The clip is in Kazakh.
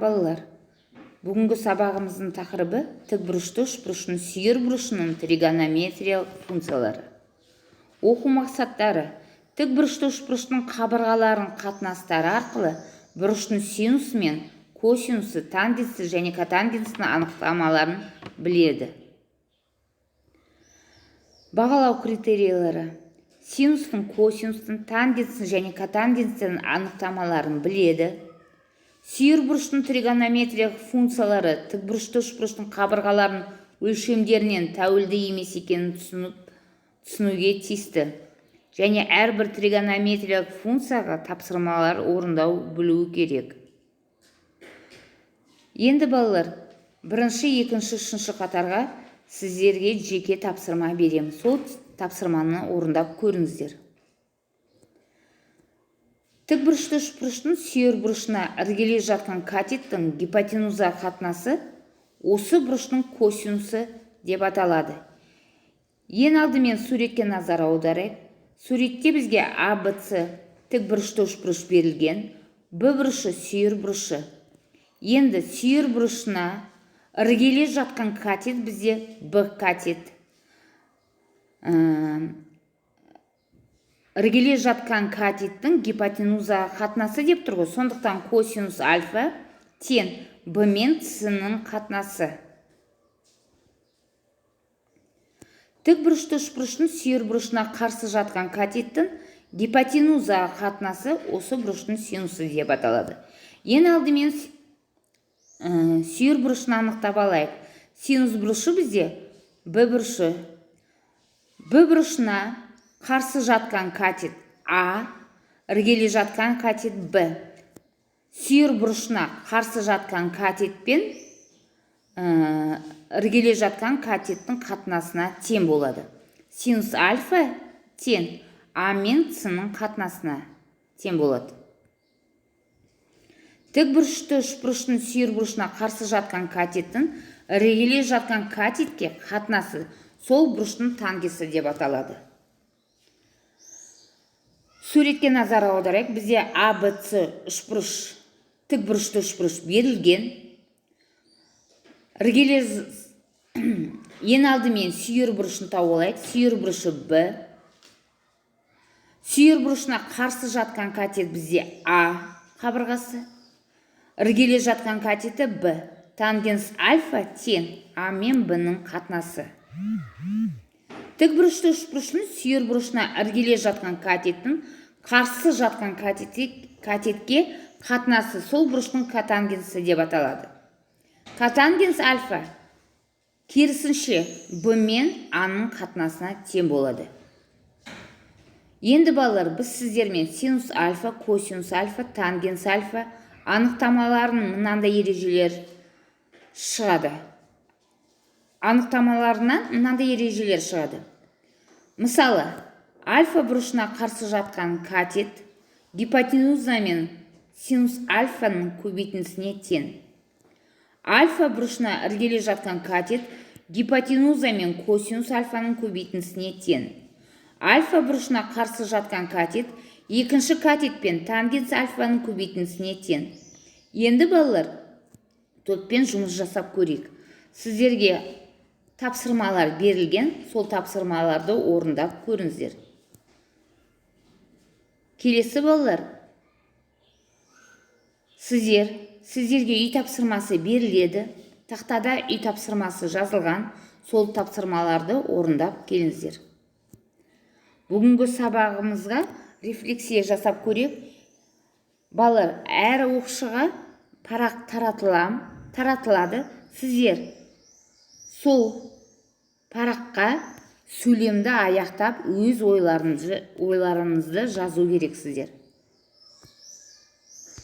Балалар, бүгінгі сабағымыздың тақырыбы тікбұрышты үшбұрыштың сүйір бұрышының тригонометриялық функциялары. Оқу мақсаттары: тікбұрышты үшбұрыштың қабырғаларын қатынастары арқылы бұрыштың синусы мен косинусы, тангенсі және котангенсінің анықтамаларын біледі. Бағалау критериялары: синустың, косинустың, тангенстің және котангенстің анықтамаларын біледі. Сүйір бұрыштың тригонометриялық функциялары тікбұрышты үшбұрыштың қабырғаларын өлшемдерінен тәуелді емес екенін түсінуге тиісті. Және әрбір тригонометриялық функцияға тапсырмалар орындау білуі керек. Енді балалар, бірінші, екінші, үшінші қатарға сіздерге жеке тапсырма беремін. Сол тапсырманы орындап көріңіздер. Тікбұрышты үшбұрыштың сүйір бұрышына іргелес жатқан катеттің гипотенуза қатынасы осы бұрыштың косинусы деп аталады. Ең алдымен суретке назар аударайық. Суретте бізге ABC тікбұрышты үшбұрыш берілген, Б бұрышы сүйір бұрышы. Енді сүйір бұрышына іргелес жатқан катет бізде Б катет. Іргелес жатқан катеттің гипотенуза қатынасы деп тұрғы. Сондықтан косинус альфа тең Б мен С-ның қатынасы. Тікбұрышты үшбұрыштың сүйір бұрышына қарсы жатқан катеттің гипотенуза қатынасы осы бұрыштың синусы деп аталады. Ең алдымен сүйір бұрышын анықтап алайық. Синус бұрышы бізде Б бұрышы. Б бұрышына қарсы жатқан катет А, іргелес жатқан катет Б. Сүйір бұрышына қарсы жатқан катет пен іргелес жатқан катеттің қатынасына тең болады. Синус альфа тең А мен С-ның қатынасына тең болады. Тікбұрышты үшбұрыштың сүйір бұрышына қарсы жатқан катеттің іргелес жатқан катетке қатынасы сол бұрыштың тангенсі деп аталады. Суретке назар аударайық. Бізде ABC үшбұрыш, тікбұрышты үшбұрыш берілген. Ең алдымен сүйір бұрышын тауып алайық. Сүйір бұрышы Б. Сүйір бұрышына қарсы жатқан катет бізде А қабырғасы. Іргелес жатқан катеті Б. Тангенс альфа тең А мен Б-ның қатынасы. Тікбұрышты үшбұрыштың сүйір бұрышына іргелес жатқан катеттің қарсы жатқан катетке қатынасы сол бұрыштың котангенсі деп аталады. Котангенс альфа керісінше Б мен А-ның қатынасына тең болады. Енді балалар, біз сіздермен синус альфа, косинус альфа, тангенс альфа анықтамаларының мынандай ережелер шығады. Анықтамаларынан мынандай ережелер шығады. Мысалы, альфа бұрышына қарсы жатқан катет гипотенуза мен синус альфаның көбейтіндісіне тең. Альфа бұрышына іргелес жатқан катет гипотенуза мен косинус альфаның көбейтіндісіне тең. Альфа бұрышына қарсы жатқан катет екінші катет пен тангенс альфаның көбейтіндісіне тең. Енді балалар, топпен жұмыс жасап көрейік. Сіздерге тапсырмалар берілген, сол тапсырмаларды орындап көріңіздер. Келесі балалар, сіздерге үй тапсырмасы беріледі. Тақтада үй тапсырмасы жазылған, сол тапсырмаларды орындап келіңіздер. Бүгінгі сабағымызға рефлексия жасап көрейік. Балалар, әр оқушыға парақ таратылады. Сіздер сол параққа сөйлемді аяқтап өз ойларыңызды жазу керексіздер.